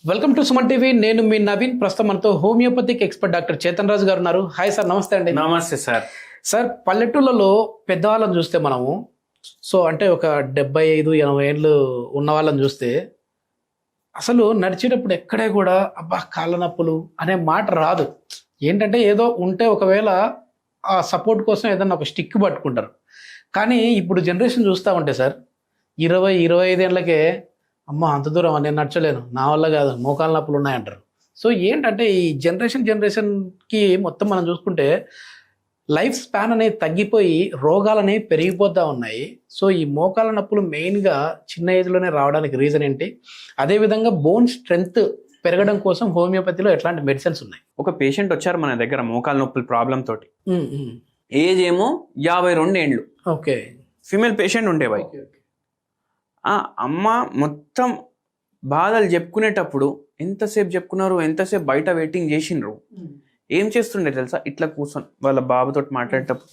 Welcome to Suman TV. నేను మీ నవీన్. ప్రస్తుతం మనతో హోమియోపతిక్ ఎక్స్పర్ట్ డాక్టర్ చేతన్ రాజు గారు ఉన్నారు. హాయ్ సార్, నమస్తే అండి. నమస్తే సార్. సార్, పల్లెటూళ్ళలో పెద్దవాళ్ళని చూస్తే మనము అంటే ఒక 75-80 ఏళ్ళు ఉన్న వాళ్ళని చూస్తే అసలు నడిచేటప్పుడు ఎక్కడే కూడా అబ్బా కాళ్ళ నొప్పులు అనే మాట రాదు. ఏంటంటే ఏదో ఉంటే ఒకవేళ ఆ సపోర్ట్ కోసం ఏదన్నా ఒక స్టిక్ పట్టుకుంటారు. కానీ ఇప్పుడు జనరేషన్ చూస్తూ ఉంటే సార్ 20-25 ఏళ్ళకే అమ్మ అంత దూరం నేను నడచలేను, నా వల్ల కాదు, మోకాళ్ళ నొప్పులు ఉన్నాయంటారు. సో ఏంటంటే ఈ జనరేషన్కి మొత్తం మనం చూసుకుంటే లైఫ్ స్పాన్ అనేది తగ్గిపోయి రోగాలు అనేవి పెరిగిపోతూ ఉన్నాయి. సో ఈ మోకాళ్ళ నొప్పులు మెయిన్గా చిన్న ఏజ్లోనే రావడానికి రీజన్ ఏంటి? అదేవిధంగా బోన్ స్ట్రెంగ్త్ పెరగడం కోసం హోమియోపతిలో ఎట్లాంటి మెడిసిన్స్ ఉన్నాయి? ఒక పేషెంట్ వచ్చారు మన దగ్గర మోకాళ్ళ నొప్పుల ప్రాబ్లం తోటి. ఏజ్ ఏమో 52 ఏండ్లు. ఓకే. ఫీమేల్ పేషెంట్ ఉండేవాయి. ఆ అమ్మ మొత్తం బాధలు చెప్పుకునేటప్పుడు ఎంతసేపు చెప్పుకున్నారు, ఎంతసేపు బయట వెయిటింగ్ చేసిండ్రు. ఏం చేస్తుండే తెలుసా? ఇట్లా కూర్చొని వాళ్ళ బాబుతో మాట్లాడేటప్పుడు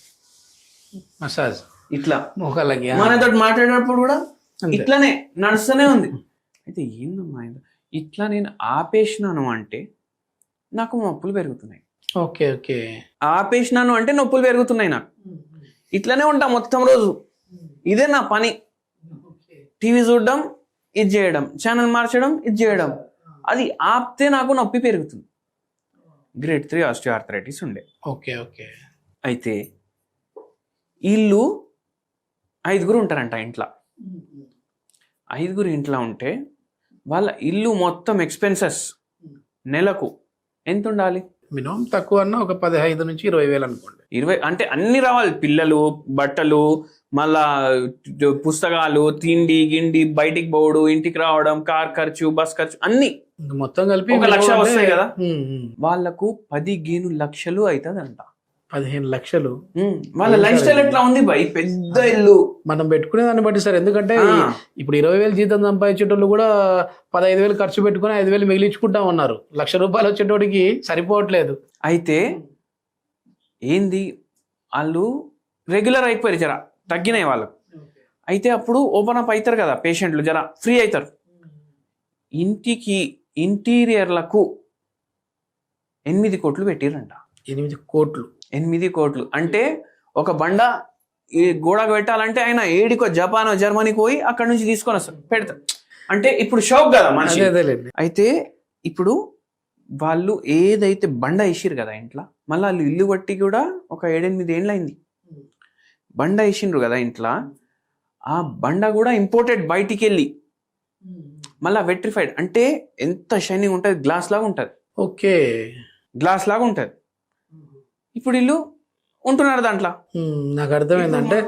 మసాజ్ ఇట్లా మోకాళ్ళకి మనతో మాట్లాడేటప్పుడు కూడా ఇట్లానే నడుస్తూనే ఉంది. అయితే ఏందమ్మా ఇట్లా నేను ఆపేసినాను అంటే నాకు నొప్పులు పెరుగుతున్నాయి. Okay okay. ఆపేసినాను అంటే నొప్పులు పెరుగుతున్నాయి నాకు. ఇట్లానే ఉంటా మొత్తం రోజు. ఇదే నా పని. టీవీ చూడడం, ఇది చేయడం, ఛానల్ మార్చడం, ఇది చేయడం. అది ఆపితే నాకు నొప్పి పెరుగుతుంది. గ్రేడ్ 3 ఆస్టియోఆర్థరైటిస్ ఉండే. Okay okay. అయితే వీళ్ళు 5 ఉంటారంట ఇంట్లో. 5 ఇంట్లో ఉంటే వాళ్ళ ఇల్లు మొత్తం ఎక్స్పెన్సెస్ నెలకు ఎంత ఉండాలి? మినిమం తక్కువ అన్న ఒక 15-20 వేలు అనుకోండి. 20 అంటే అన్ని రావాలి. పిల్లలు, బట్టలు, మళ్ళా పుస్తకాలు, తిండి గిండి, బయటికి పోవడం, ఇంటికి రావడం, కార్ ఖర్చు, బస్ ఖర్చు అన్ని మొత్తం కలిపి 1 లక్ష వస్తాయి కదా. వాళ్ళకు 15 లక్షలు అవుతుందంట. 15 లక్షలు. వాళ్ళ లైఫ్ స్టైల్ ఎట్లా ఉంది భయ్? పెద్ద ఇల్లు. మనం పెట్టుకునే దాన్ని బట్టి సార్. ఎందుకంటే ఇప్పుడు 20,000 జీతం సంపాదించేటోళ్ళు కూడా 15,000 ఖర్చు పెట్టుకుని 5,000 మిగిలించుకుంటా ఉన్నారు. ₹1,00,000 వచ్చేటోడికి సరిపోవట్లేదు. అయితే ఏంది, వాళ్ళు రెగ్యులర్ అయిపోయారు, జర తగ్గినాయి వాళ్ళకు. అయితే అప్పుడు ఓపెన్ అప్ అవుతారు కదా పేషెంట్లు, జర ఫ్రీ అవుతారు. ఇంటికి ఇంటీరియర్లకు 8 కోట్లు పెట్టిరంట. 8 కోట్లు. 8 కోట్లు అంటే ఒక బండ ఈ గోడకు పెట్టాలంటే ఆయన ఏడికో జపానో జర్మనీకి పోయి అక్కడ నుంచి తీసుకొని వస్తారు, పెడతారు. అంటే ఇప్పుడు షాక్ కదా మనిషి. అయితే ఇప్పుడు వాళ్ళు ఏదైతే బండ వేసిరు కదా ఇంట్లో, మళ్ళీ వాళ్ళు ఇల్లు బట్టి కూడా ఒక 7-8 ఏళ్ళు అయింది. బండ వేసిండ్రు కదా ఇంట్లో, ఆ బండ కూడా ఇంపోర్టెడ్ బయటికి వెళ్ళి మళ్ళీ వెట్రిఫైడ్. అంటే ఎంత షైనింగ్ ఉంటుంది, గ్లాస్ లాగా ఉంటుంది. ఓకే, గ్లాస్ లాగా ఉంటుంది. ఇప్పుడు వీళ్ళు ఉంటున్నారు దాంట్లో. నాకు అర్థమైందంటే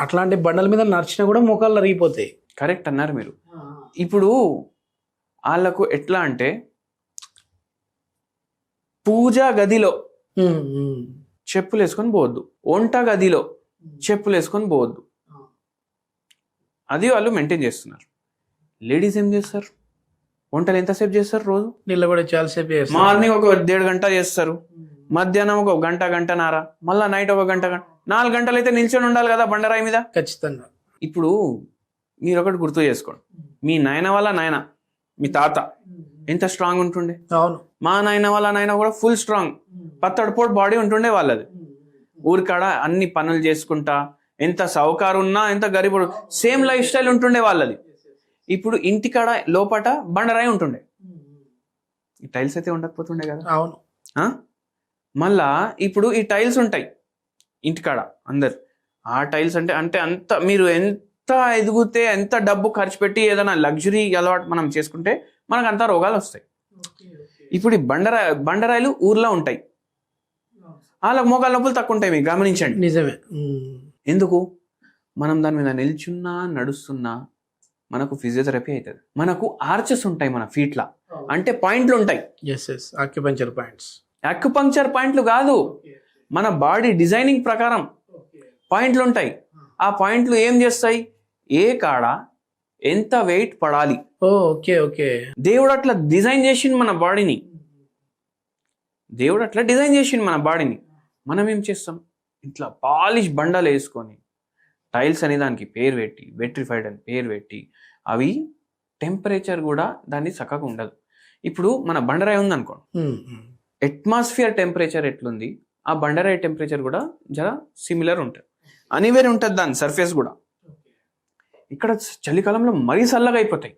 అట్లాంటి బండల మీద నడిచినా కూడా మోకాళ్ళు అరిగిపోతాయి. కరెక్ట్ అన్నారు మీరు. ఇప్పుడు వాళ్ళకు ఎట్లా అంటే పూజా గదిలో చెప్పులు వేసుకొని పోవద్దు, వంట గదిలో చెప్పులు వేసుకొని పోవద్దు. అది వాళ్ళు మెయింటైన్ చేస్తున్నారు. లేడీస్ ఏం చేస్తారు? వంటలు ఎంతసేపు చేస్తారు? రోజు నిలబడి చాలాసేపు చేస్తారు. మార్నింగ్ ఒక 1.5 గంట చేస్తారు, మధ్యాహ్నం ఒక గంటన్నర, మళ్ళా నైట్ ఒక గంట. 4 గంటలు అయితే నిల్చొని ఉండాలి కదా బండరాయి మీద. ఖచ్చితంగా. ఇప్పుడు మీరు ఒకటి గుర్తు చేసుకోండి. మీ నాయన వాళ్ళ నాయన, మీ తాత ఎంత స్ట్రాంగ్ ఉంటుండే. అవును. మా నాయన వాళ్ళ నాయన కూడా ఫుల్ స్ట్రాంగ్, పత్తడిపోటు బాడీ ఉంటుండే వాళ్ళది. ఊరికాడ అన్ని పనులు చేసుకుంటా, ఎంత సౌకారు ఉన్నా, ఎంత గరీబుడు, సేమ్ లైఫ్ స్టైల్ ఉంటుండే వాళ్ళది. ఇప్పుడు ఇంటికాడ లోపట బండరాయి ఉంటుండే, ఈ టైల్స్ అయితే ఉండకపోతుండే కదా. అవును. మళ్ళా ఇప్పుడు ఈ టైల్స్ ఉంటాయి ఇంటికాడ అందరు. ఆ టైల్స్ అంటే అంత మీరు ఎంత ఎదిగితే, ఎంత డబ్బు ఖర్చు పెట్టి ఏదైనా లగ్జరీ అలవాటు మనం చేసుకుంటే మనకు అంత రోగాలు వస్తాయి. ఇప్పుడు ఈ బండరాయిలు ఊర్లో ఉంటాయి, వాళ్ళకి మోకాళ్ళ నొప్పులు తక్కువ ఉంటాయి. మీకు గమనించండి. నిజమే. ఎందుకు? మనం దాని మీద నిల్చున్నా నడుస్తున్నా మనకు ఫిజియోథెరపీ అవుతుంది. మనకు ఆర్చెస్ ఉంటాయి మన ఫీట్లా, అంటే పాయింట్లు ఉంటాయి. Acupuncture points. అక్యుపంక్చర్ పాయింట్లు కాదు, మన బాడీ డిజైనింగ్ ప్రకారం పాయింట్లు ఉంటాయి. ఆ పాయింట్లు ఏం చేస్తాయి? ఏ కాడ ఎంత వెయిట్ పడాలి. Okay okay. దేవుడు అట్లా డిజైన్ చేసింది మన బాడీని. దేవుడు అట్లా డిజైన్ చేసింది మన బాడీని. మనం ఏం చేస్తాం? ఇట్లా పాలిష్ బండలు వేసుకొని టైల్స్ అనే దానికి పేరు పెట్టి, వెట్రిఫైడ్ అని పేరు పెట్టి, అవి టెంపరేచర్ కూడా దాన్ని చక్కగా ఉండదు. ఇప్పుడు మన బండరాయి ఉంది అనుకోండి, ఉమ్, ఉమ్. అట్మాస్ఫియర్ టెంపరేచర్ ఎట్లుంది ఆ బండరాయి టెంపరేచర్ కూడా జర సిమిలర్ ఉంటుంది, అనివేర్ ఉంటుంది దాని సర్ఫేస్ కూడా. ఇక్కడ చలికాలంలో మరీ చల్లగా అయిపోతాయి,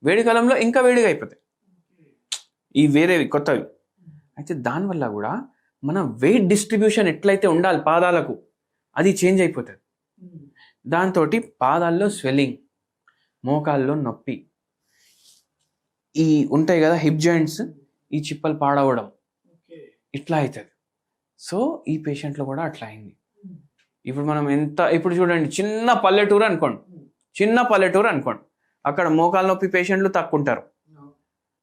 వేడి కాలంలో ఇంకా వేడిగా అయిపోతాయి ఈ వేరేవి కొత్తవి. అయితే దానివల్ల కూడా మన వెయిట్ డిస్ట్రిబ్యూషన్ ఎట్లయితే ఉండాలి పాదాలకు అది చేంజ్ అయిపోతుంది. దాంతో పాదాల్లో స్వెల్లింగ్, మోకాల్లో నొప్పి, ఈ ఉంటాయి కదా హిప్ జాయింట్స్, ఈ చిప్పలు పాడవడం ఇట్లా అవుతుంది. సో ఈ పేషెంట్లో కూడా అట్లా అయింది. ఇప్పుడు మనం ఇప్పుడు చూడండి చిన్న పల్లెటూరు అనుకోండి, అక్కడ మోకాలు నొప్పి పేషెంట్లు తక్కువ ఉంటారు.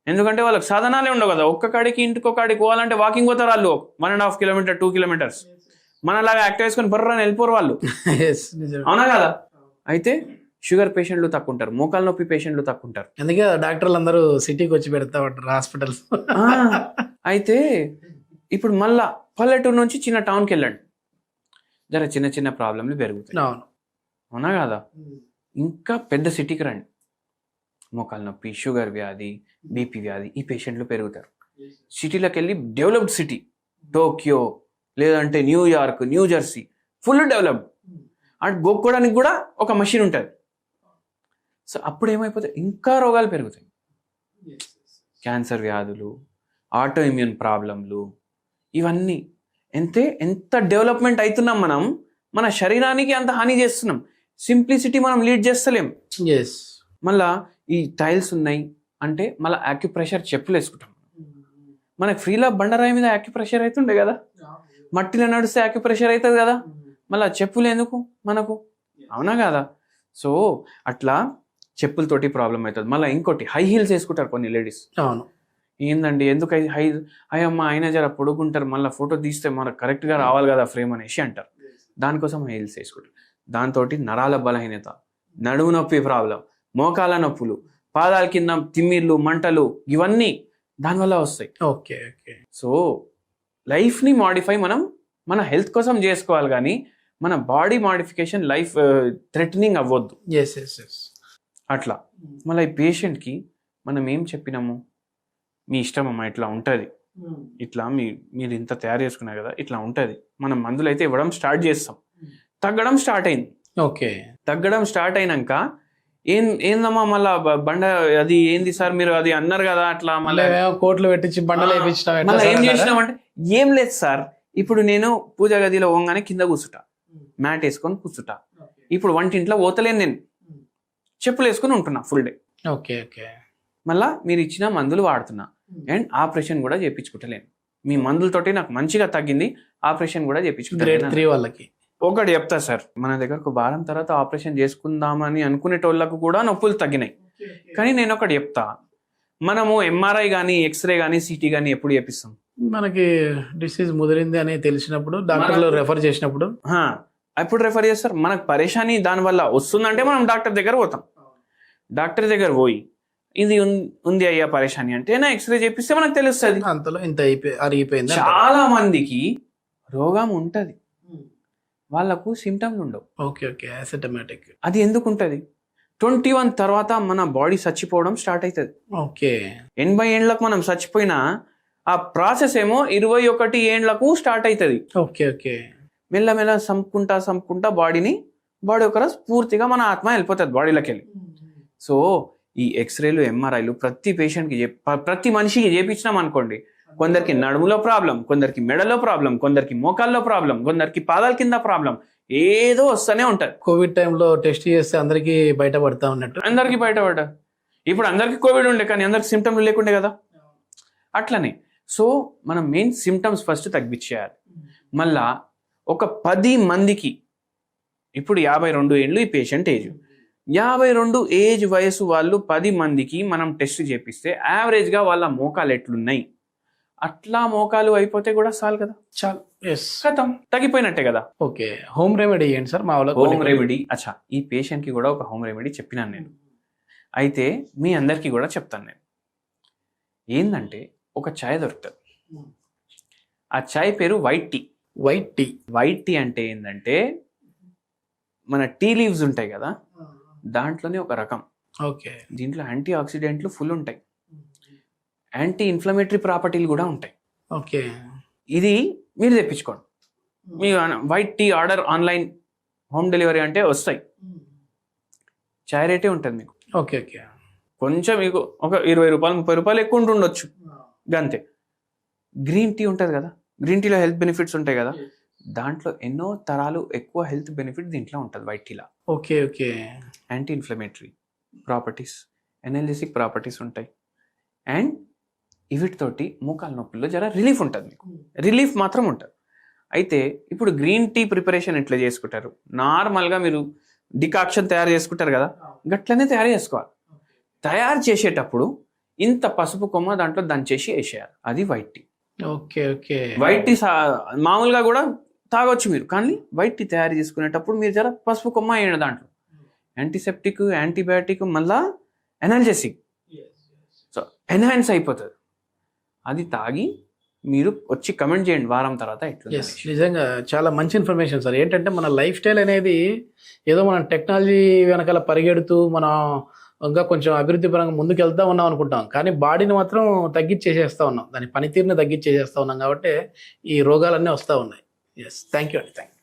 ఎందుకంటే వాళ్ళకి సాధనాలే ఉండవు కదా, ఒక్క కాడికి ఇంటికి కాడికి పోవాలంటే వాకింగ్ పోతారు వాళ్ళు 1.5 కిలోమీటర్ 2 కిలోమీటర్స్. మనలాగా యాక్ట్ వేసుకొని బర్రని వెళ్ళిపోరు వాళ్ళు, అవునా కదా. అయితే షుగర్ పేషెంట్లు తక్కువ ఉంటారు, మోకాలు నొప్పి పేషెంట్లు తక్కువ ఉంటారు. అందుకే డాక్టర్లు అందరూ సిటీకి వచ్చి పెడతా ఉంటారు హాస్పిటల్స్. అయితే ఇప్పుడు మళ్ళా పల్లెటూరు నుంచి చిన్న టౌన్కి వెళ్ళండి, జర చిన్న చిన్న ప్రాబ్లంలు పెరుగుతాయి, అవునా కదా. ఇంకా పెద్ద సిటీకి రండి, మోకాలు నొప్పి, షుగర్ వ్యాధి, బీపీ వ్యాధి, ఈ పేషెంట్లు పెరుగుతారు. సిటీలోకి వెళ్ళి డెవలప్డ్ సిటీ టోక్యో లేదంటే New York, New Jersey full developed, and గోక్కోవడానికి కూడా ఒక మషిన్ ఉంటుంది. సో అప్పుడు ఏమైపోతాయి, ఇంకా రోగాలు పెరుగుతాయి, క్యాన్సర్ వ్యాధులు, ఆటో ఇమ్యూన్ ప్రాబ్లంలు, ఇవన్నీ. ఎంత డెవలప్మెంట్ అవుతున్నాం మనం, మన శరీరానికి అంత హాని చేస్తున్నాం, సింప్లిసిటీ మనం లీడ్ చేస్తలేం. మళ్ళా ఈ టైల్స్ ఉన్నాయి అంటే మళ్ళీ యాక్యుప్రెషర్ చెప్పులు వేసుకుంటాం. మనకు ఫ్రీలా బండరాయి మీద యాక్యుప్రెషర్ అవుతుండే కదా, మట్టిలో నడిస్తే యాక్యుప్రెషర్ అవుతుంది కదా, మళ్ళీ చెప్పులు ఎందుకు మనకు, అవునా కదా. సో అట్లా చెప్పులతోటి ప్రాబ్లం అవుతుంది. మళ్ళీ ఇంకోటి హై హీల్స్ వేసుకుంటారు కొన్ని లేడీస్. అవును, ఏందండి ఎందుకు అయ్యమ్మ ఆయన జర పొడుగుంటారు, మళ్ళీ ఫోటో తీస్తే మనకు కరెక్ట్గా రావాలి కదా ఫ్రేమ్ అనేసి అంటారు. దానికోసం హై హీల్స్ వేసుకుంటారు. దాంతో నరాల బలహీనత, నడుము నొప్పి ప్రాబ్లం, మోకాల నొప్పులు, పాదాల కింద తిమ్మిర్లు, మంటలు, ఇవన్నీ దానివల్ల వస్తాయి. Okay okay. సో లైఫ్ని మాడిఫై మనం మన హెల్త్ కోసం చేసుకోవాలి, కానీ మన బాడీ మాడిఫికేషన్ లైఫ్ థ్రెటనింగ్ అవ్వద్దు. అట్లా మళ్ళీ ఈ పేషెంట్కి మనం ఏం చెప్పినాము, మీ ఇష్టం అమ్మా ఇట్లా ఉంటుంది, ఇట్లా మీరు ఇంత తయారు చేసుకున్నారు కదా ఇట్లా ఉంటుంది, మనం మందులు అయితే ఇవ్వడం స్టార్ట్ చేస్తాం. తగ్గడం స్టార్ట్ అయింది. ఓకే, తగ్గడం స్టార్ట్ అయినాక ఏందమ్మా మళ్ళా బండ అది ఏంది సార్ మీరు అది అన్నారు కదా అట్లా మళ్ళీ కోట్లు పెట్టించి బండలు వేయించడం, మళ్ళీ ఏం చేసినామంటే ఏం లేదు సార్, ఇప్పుడు నేను పూజ గదిలో పోగానే కింద కూర్చుంటా, మ్యాట్ వేసుకొని కూర్చుంటా. ఇప్పుడు వంటింట్లో పోతలేను, నేను చెప్పులు వేసుకొని ఉంటున్నా ఫుల్ డే. Okay okay. మళ్ళా మీరు ఇచ్చిన మందులు వాడుతున్నా, అండ్ ఆపరేషన్ కూడా చేయించుకుంటలేను. మీ మందులతోటి నాకు మంచిగా తగ్గింది, ఆపరేషన్ కూడా చేయించుకుంటా. వాళ్ళకి ఒకటి చెప్తా సార్, మన దగ్గర ఒక వారం తర్వాత ఆపరేషన్ చేసుకుందామని అనుకునేటోళ్ళకు కూడా నొప్పులు తగ్గినాయి. కానీ నేను ఒకటి చెప్తా, మనము ఎంఆర్ఐ కానీ ఎక్స్రే కానీ సిటీ కానీ ఎప్పుడు చేపిస్తాం, మనకి డిసీజ్ ముదిరింది అని తెలిసినప్పుడు, డాక్టర్లు రెఫర్ చేసినప్పుడు ఎప్పుడు రెఫర్ చేస్తారు. మనకు పరేషాని దానివల్ల వస్తుందంటే మనం డాక్టర్ దగ్గర పోతాం. డాక్టర్ దగ్గర పోయి ఇది ఉంది అయ్యా పరేషాని అంటే నా ఎక్స్రే చేపిస్తే మనకు తెలుస్తుంది. అంతలో ఇంత అరిగిపోయింది. చాలా మందికి రోగం ఉంటది, వాళ్ళకు సిమ్టమ్లు ఉండవు. Okay okay, asymptomatic. అది ఎందుకు ఉంటది, 21 తర్వాత మన బాడీ చచ్చిపోవడం స్టార్ట్ అవుతుంది. ఓకే, 80 ఏండ్లకు మనం చచ్చిపోయినా ఆ ప్రాసెస్ ఏమో 21 ఏండ్లకు స్టార్ట్ అవుతుంది. Okay okay. మెల్లమెల్ల సంపుకుంటా బాడీ ఒక పూర్తిగా మన ఆత్మ వెళ్ళిపోతుంది బాడీలోకి వెళ్ళి. సో ఈ ఎక్స్రేలు ఎంఆర్ఐలు ప్రతి పేషెంట్కి ప్రతి మనిషికి చేపించినాం అనుకోండి, కొందరికి నడుములో ప్రాబ్లం, కొందరికి మెడలో ప్రాబ్లం, కొందరికి మోకాల్లో ప్రాబ్లం, కొందరికి పాదాల కింద ప్రాబ్లం, ఏదో వస్తూనే ఉంటది. కోవిడ్ టైంలో టెస్ట్ చేస్తే అందరికి బయటపడతా ఉన్నట్టు, అందరికి బయటపడ్డా. ఇప్పుడు అందరికి కోవిడ్ ఉండే కానీ అందరికి సిమ్టమ్లు లేకుండే కదా, అట్లనే. సో మనం మెయిన్ సిమ్టమ్స్ ఫస్ట్ తగ్గించేయాలి. మళ్ళా ఒక 10 మందికి, ఇప్పుడు 52 ఏళ్ళు ఈ పేషెంట్ ఏజ్, 52 ఏజ్ వయసు వాళ్ళు 10 మందికి మనం టెస్ట్ చేపిస్తే యావరేజ్గా వాళ్ళ మోకాలు ఎట్లున్నాయి, అట్లా మోకాలు అయిపోతే కూడా చాలు కదా, చాలు, కథం తగ్గిపోయినట్టే కదా. ఓకే, హోమ్ రెమెడీ ఏంటి సార్ మా వాళ్ళకి? హోమ్ రెమెడీ, అచ్చా ఈ పేషెంట్కి కూడా ఒక హోమ్ రెమెడీ చెప్పినాను నేను, అయితే మీ అందరికీ కూడా చెప్తాను నేను. ఏంటంటే ఒక చాయ్ దొరుకుతుంది, ఆ చాయ్ పేరు white tea. White tea, white tea అంటే ఏంటంటే మన టీ లీవ్స్ ఉంటాయి కదా, దాంట్లోనే ఒక రకం. ఓకే, దీంట్లో యాంటీ ఆక్సిడెంట్లు ఫుల్ ఉంటాయి. యాంటీ ఇన్ఫ్లమేటరీ ప్రాపర్టీలు కూడా ఉంటాయి. ఓకే. ఇది మీరు తెప్పించుకోండి. మీ white tea order online home delivery అంటే వస్తాయి. చాయ్ రేటే ఉంటుంది మీకు. Okay okay. కొంచెం మీకు ఒక 20 రూపాయలు 30 రూపాయలు ఎక్కువ ఉంటుండొచ్చు గంతే. గ్రీన్ టీ ఉంటుంది కదా, గ్రీన్ టీలో హెల్త్ బెనిఫిట్స్ ఉంటాయి కదా, దాంట్లో ఎన్నో తరాలు ఎక్కువ హెల్త్ బెనిఫిట్ దీంట్లో ఉంటుంది వైట్ టీలో. Okay okay. Anti inflammatory properties, analgesic properties ఉంటాయి. అండ్ వీటితోటి మోకాల నొప్పుల్లో జర రిలీఫ్ ఉంటుంది, మీకు రిలీఫ్ మాత్రం ఉంటుంది. అయితే ఇప్పుడు గ్రీన్ టీ ప్రిపరేషన్ ఎట్లా చేసుకుంటారు? నార్మల్గా మీరు డికాక్షన్ తయారు చేసుకుంటారు కదా, గట్లనే తయారు చేసుకోవాలి. తయారు చేసేటప్పుడు ఇంత పసుపు కొమ్మ దాంట్లో దంచేసి వేసేయాలి, అది white tea. Okay okay. White tea మామూలుగా కూడా తాగొచ్చు మీరు, కానీ వైట్ టీ తయారు చేసుకునేటప్పుడు మీరు జర పసుపు కొమ్మ వేయండి దాంట్లో. యాంటీసెప్టిక్, యాంటీబయాటిక్, మళ్ళా ఎనర్జెసిక్, సో ఎన్హాన్స్ అయిపోతుంది. అది తాగి మీరు వచ్చి కమెంట్ చేయండి వారం తర్వాత ఎట్లా. నిజంగా చాలా మంచి ఇన్ఫర్మేషన్ సార్. ఏంటంటే మన లైఫ్ స్టైల్ అనేది ఏదో మనం టెక్నాలజీ వెనకాల పరిగెడుతూ మనం ఇంకా కొంచెం అభివృద్ధి పరంగా ముందుకు వెళ్తా ఉన్నాం అనుకుంటాం, కానీ బాడీని మాత్రం తగ్గించేసేస్తా ఉన్నాం, దాని పనితీరుని తగ్గించేసేస్తా ఉన్నాం, కాబట్టి ఈ రోగాలన్నీ వస్తూ ఉన్నాయి. ఎస్, థ్యాంక్ యూ అండి. Thank you.